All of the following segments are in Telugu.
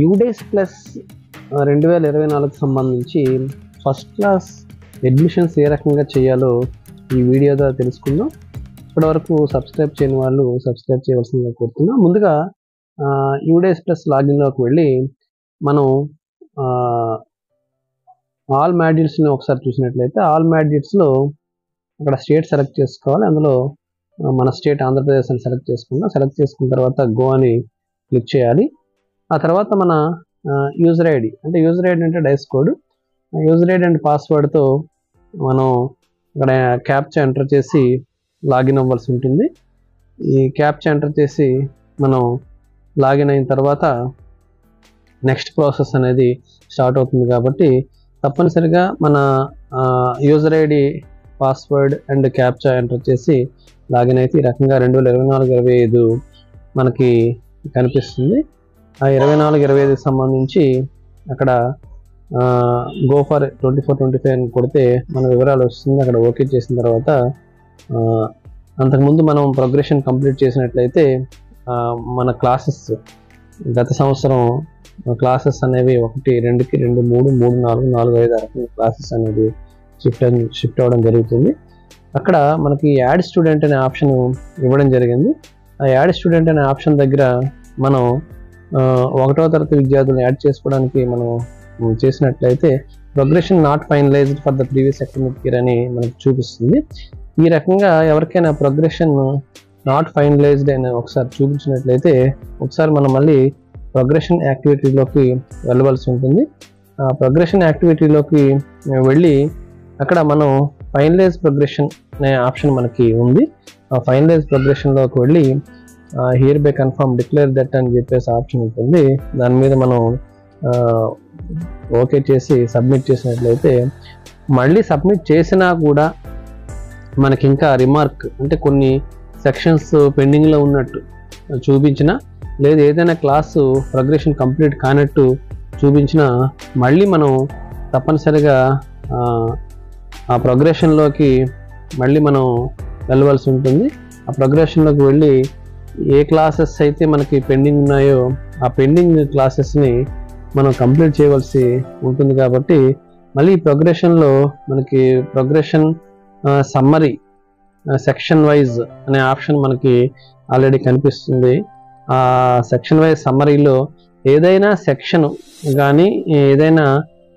యూడేస్ ప్లస్ 2024 సంబంధించి ఫస్ట్ క్లాస్ అడ్మిషన్స్ ఏ రకంగా చేయాలో ఈ వీడియో ద్వారా తెలుసుకుందాం. ఇప్పటివరకు సబ్స్క్రైబ్ చేయని వాళ్ళు సబ్స్క్రైబ్ చేయవలసిందిగా కోరుతున్నాం. ముందుగా యూడేస్ ప్లస్ లాగిన్లోకి వెళ్ళి మనం ఆల్ మాడ్యూల్స్ని ఒకసారి చూసినట్లయితే ఆల్ మాడ్యూల్స్లో అక్కడ స్టేట్ సెలెక్ట్ చేసుకోవాలి. అందులో మన స్టేట్ ఆంధ్రప్రదేశ్ అని సెలెక్ట్ చేసుకుందాం. సెలెక్ట్ చేసుకున్న తర్వాత గో అని క్లిక్ చేయాలి. ఆ తర్వాత మన యూజర్ ఐడి అంటే DISE code, user ID and పాస్వర్డ్తో మనం ఇక్కడ క్యాప్చా ఎంటర్ చేసి లాగిన్ అవ్వాల్సి ఉంటుంది. ఈ క్యాప్చా ఎంటర్ చేసి మనం లాగిన్ అయిన తర్వాత నెక్స్ట్ ప్రాసెస్ అనేది స్టార్ట్ అవుతుంది. కాబట్టి తప్పనిసరిగా మన user ID, password and captcha enter చేసి లాగిన్ అయితే ఈ రకంగా 2024-25 మనకి కనిపిస్తుంది. ఆ 24-25 సంబంధించి అక్కడ గో ఫర్ 24-25 అని కొడితే మన వివరాలు వస్తుంది. అక్కడ ఓకే చేసిన తర్వాత అంతకుముందు మనం ప్రోగ్రెషన్ కంప్లీట్ చేసినట్లయితే మన క్లాసెస్ గత సంవత్సరం క్లాసెస్ అనేవి 1, 2, 2, 3, 3, 4, 4, 5 రకమైన క్లాసెస్ అనేది షిఫ్ట్ అవ్వడం జరుగుతుంది. అక్కడ మనకి యాడ్ స్టూడెంట్ అనే ఆప్షన్ ఇవ్వడం జరిగింది. ఆ యాడ్ స్టూడెంట్ అనే ఆప్షన్ దగ్గర మనం 1వ తరగతి విద్యార్థులను యాడ్ చేసుకోవడానికి మనం చేసినట్లయితే progression not finalized for the previous academic year అని మనకు చూపిస్తుంది. ఈ రకంగా ఎవరికైనా ప్రోగ్రెషన్ నాట్ ఫైనలైజ్డ్ అని ఒకసారి చూపించినట్లయితే ఒకసారి మనం మళ్ళీ ప్రోగ్రెషన్ యాక్టివిటీలోకి వెళ్ళవలసి ఉంటుంది. ఆ ప్రోగ్రెషన్ యాక్టివిటీలోకి వెళ్ళి అక్కడ మనం ఫైనలైజ్ ప్రోగ్రెషన్ అనే ఆప్షన్ మనకి ఉంది. ఆ ఫైనలైజ్ ప్రోగ్రెషన్లోకి వెళ్ళి here by confirm declare that అని చెప్పేసి ఆప్షన్ ఉంటుంది. దాని మీద మనం ఓకే చేసి సబ్మిట్ చేసినట్లయితే మళ్ళీ సబ్మిట్ చేసినా కూడా మనకి ఇంకా రిమార్క్ అంటే కొన్ని సెక్షన్స్ పెండింగ్లో ఉన్నట్టు చూపించిన, లేదు ఏదైనా క్లాసు ప్రోగ్రెషన్ కంప్లీట్ కానట్టు చూపించినా మళ్ళీ మనం తప్పనిసరిగా ఆ ప్రోగ్రెషన్లోకి మళ్ళీ మనం వెళ్ళవలసి ఉంటుంది. ఆ ప్రోగ్రెషన్లోకి వెళ్ళి ఏ క్లాసెస్ అయితే మనకి పెండింగ్ ఉన్నాయో ఆ పెండింగ్ క్లాసెస్ని మనం కంప్లీట్ చేయవలసి ఉంటుంది. కాబట్టి మళ్ళీ ప్రోగ్రెషన్లో మనకి ప్రోగ్రెషన్ సమ్మరీ సెక్షన్ వైజ్ అనే ఆప్షన్ మనకి ఆల్రెడీ కనిపిస్తుంది. ఆ సెక్షన్ వైజ్ సమ్మరీలో ఏదైనా సెక్షన్ కానీ ఏదైనా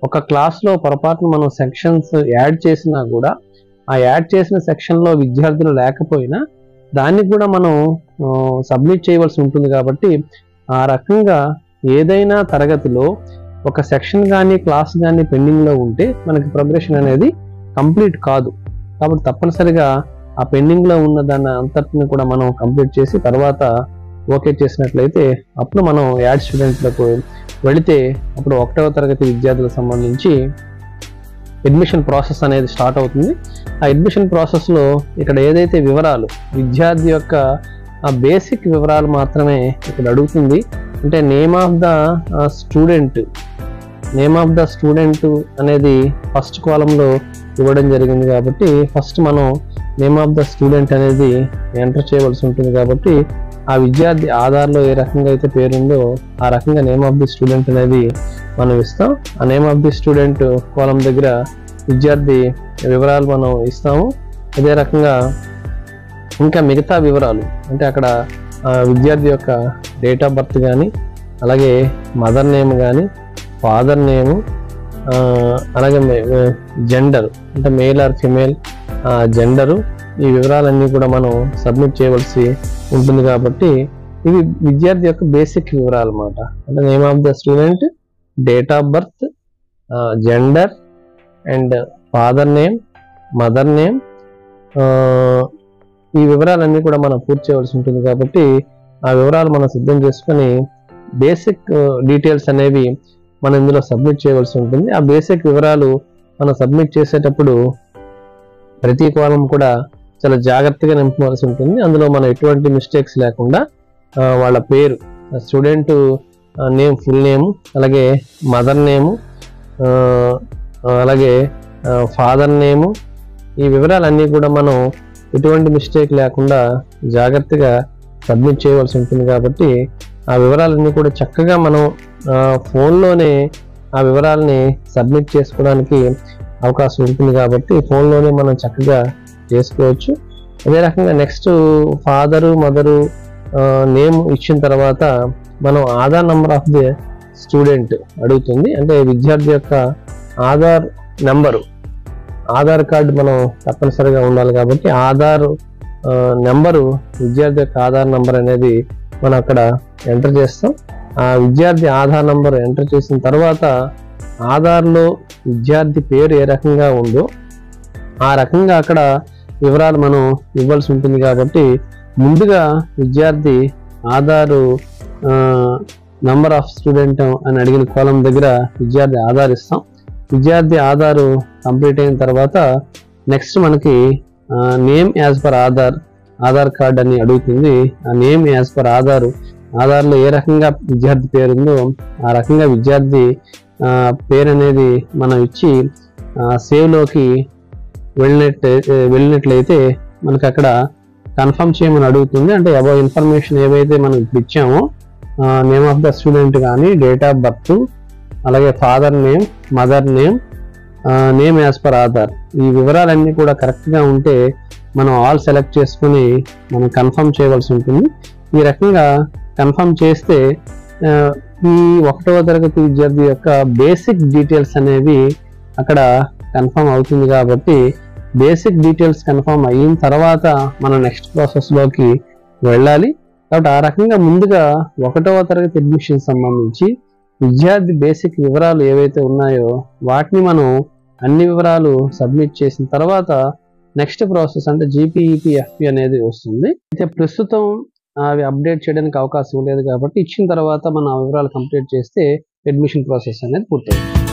ఒక క్లాస్లో పొరపాటున మనం సెక్షన్స్ యాడ్ చేసినా కూడా ఆ యాడ్ చేసిన సెక్షన్లో విద్యార్థులు లేకపోయినా దాన్ని కూడా మనం సబ్మిట్ చేయవలసి ఉంటుంది. కాబట్టి ఆ రకంగా ఏదైనా తరగతిలో ఒక సెక్షన్ కానీ క్లాస్ కానీ పెండింగ్లో ఉంటే మనకి ప్రోగ్రెషన్ అనేది కంప్లీట్ కాదు. కాబట్టి తప్పనిసరిగా ఆ పెండింగ్లో ఉన్న దాన్ని అంతటిని కూడా మనం కంప్లీట్ చేసి తర్వాత ఓకే చేసినట్లయితే అప్పుడు మనం యాడ్ స్టూడెంట్లకు వెళితే అప్పుడు 1వ తరగతి విద్యార్థులకు సంబంధించి అడ్మిషన్ ప్రాసెస్ అనేది స్టార్ట్ అవుతుంది. ఆ అడ్మిషన్ ప్రాసెస్లో ఇక్కడ ఏదైతే వివరాలు విద్యార్థి యొక్క బేసిక్ వివరాలు మాత్రమే ఇక్కడ అడుగుతుంది. అంటే నేమ్ ఆఫ్ ద స్టూడెంట్ అనేది ఫస్ట్ కాలంలో ఇవ్వడం జరిగింది. కాబట్టి ఫస్ట్ మనం నేమ్ ఆఫ్ ద స్టూడెంట్ అనేది ఎంటర్ చేయవలసి ఉంటుంది. కాబట్టి ఆ విద్యార్థి ఆధార్లో ఏ రకంగా అయితే పేరుందో ఆ రకంగా నేమ్ ఆఫ్ ది స్టూడెంట్ అనేది మనం ఇస్తాం. ఆ నేమ్ ఆఫ్ ది స్టూడెంట్ కాలం దగ్గర విద్యార్థి వివరాలు మనం ఇస్తాము. అదే రకంగా ఇంకా మిగతా వివరాలు అంటే అక్కడ విద్యార్థి యొక్క డేట్ ఆఫ్ బర్త్ కానీ, అలాగే మదర్ నేమ్ కానీ, ఫాదర్ నేము, అలాగే జెండర్ అంటే మేల్ ఆర్ ఫిమేల్ జెండరు, ఈ వివరాలన్నీ కూడా మనం సబ్మిట్ చేయవలసి ఉంటుంది. కాబట్టి ఇవి విద్యార్థి యొక్క బేసిక్ వివరాలు అన్నమాట. అంటే name of the student, date of birth, gender and father name, mother name, ఈ వివరాలన్నీ కూడా మనం పూర్తి చేయవలసి ఉంటుంది. కాబట్టి ఆ వివరాలు మనం సిద్ధం చేసుకొని బేసిక్ డీటెయిల్స్ అనేవి మనం ఇందులో సబ్మిట్ చేయవలసి ఉంటుంది. ఆ బేసిక్ వివరాలు మనం సబ్మిట్ చేసేటప్పుడు ప్రతి కాలం కూడా చాలా జాగ్రత్తగా నింపవలసి ఉంటుంది. అందులో మనం ఎటువంటి మిస్టేక్స్ లేకుండా వాళ్ళ పేరు, స్టూడెంట్ నేమ్, ఫుల్ నేమ్, అలాగే మదర్ నేము, అలాగే ఫాదర్ నేము, ఈ వివరాలన్నీ కూడా మనం ఎటువంటి మిస్టేక్ లేకుండా జాగ్రత్తగా సబ్మిట్ చేయవలసి ఉంటుంది. కాబట్టి ఆ వివరాలన్నీ కూడా చక్కగా మనం ఫోన్లోనే ఆ వివరాలని సబ్మిట్ చేసుకోవడానికి అవకాశం ఉంటుంది కాబట్టి ఫోన్లోనే మనం చక్కగా చేసుకోవచ్చు. అదే రకంగా నెక్స్ట్ ఫాదరు మదరు నేమ్ ఇచ్చిన తర్వాత మనం Aadhaar number of the student అడుగుతుంది. అంటే విద్యార్థి యొక్క ఆధార్ నెంబరు, ఆధార్ కార్డు మనం తప్పనిసరిగా ఉండాలి కాబట్టి ఆధార్ నెంబరు, విద్యార్థి యొక్క ఆధార్ నెంబర్ అనేది మనం అక్కడ ఎంటర్ చేస్తాం. ఆ విద్యార్థి ఆధార్ నెంబర్ ఎంటర్ చేసిన తర్వాత ఆధార్లో విద్యార్థి పేరు ఏ రకంగా ఉందో ఆ రకంగా అక్కడ వివరాలు మనం ఇవ్వాల్సి ఉంటుంది కాబట్టి ముందుగా విద్యార్థి ఆధారు నంబర్ ఆఫ్ స్టూడెంట్ అని అడిగిన కాలం దగ్గర విద్యార్థి ఆధార్ ఇస్తాం. విద్యార్థి ఆధారు కంప్లీట్ అయిన తర్వాత నెక్స్ట్ మనకి name as per Aadhaar card అని అడుగుతుంది. ఆ నేమ్ యాజ్ పర్ ఆధార్లో ఏ రకంగా విద్యార్థి పేరు ఉందో ఆ రకంగా విద్యార్థి పేరు అనేది మనం ఇచ్చి సేవ్లోకి వెళ్ళినట్లయితే మనకి అక్కడ కన్ఫర్మ్ చేయమని అడుగుతుంది. అంటే అబౌవ్ ఇన్ఫర్మేషన్ ఏవైతే మనం ఇప్పుడు ఇచ్చామో నేమ్ ఆఫ్ ద స్టూడెంట్ కానీ, డేట్ ఆఫ్ బర్త్, అలాగే father name, mother name as per Aadhaar, ఈ వివరాలన్నీ కూడా కరెక్ట్గా ఉంటే మనం ఆల్ సెలెక్ట్ చేసుకుని మనం కన్ఫర్మ్ చేయవలసి ఉంటుంది. ఈ రకంగా కన్ఫర్మ్ చేస్తే ఈ 1వ తరగతి విద్యార్థి యొక్క బేసిక్ డీటెయిల్స్ అనేవి అక్కడ కన్ఫర్మ్ అవుతుంది కాబట్టి బేసిక్ డీటెయిల్స్ కన్ఫర్మ్ అయిన తర్వాత మనం నెక్స్ట్ ప్రాసెస్లోకి వెళ్ళాలి. కాబట్టి ఆ రకంగా ముందుగా 1వ తరగతి అడ్మిషన్ సంబంధించి విద్యార్థి బేసిక్ వివరాలు ఏవైతే ఉన్నాయో వాటిని మనం అన్ని వివరాలు సబ్మిట్ చేసిన తర్వాత నెక్స్ట్ ప్రాసెస్ అంటే GPEP-FP అనేది వస్తుంది. అయితే ప్రస్తుతం అవి అప్డేట్ చేయడానికి అవకాశం లేదు కాబట్టి ఇచ్చిన తర్వాత మనం ఆ వివరాలు కంప్లీట్ చేస్తే అడ్మిషన్ ప్రాసెస్ అనేది పూర్తవుతుంది.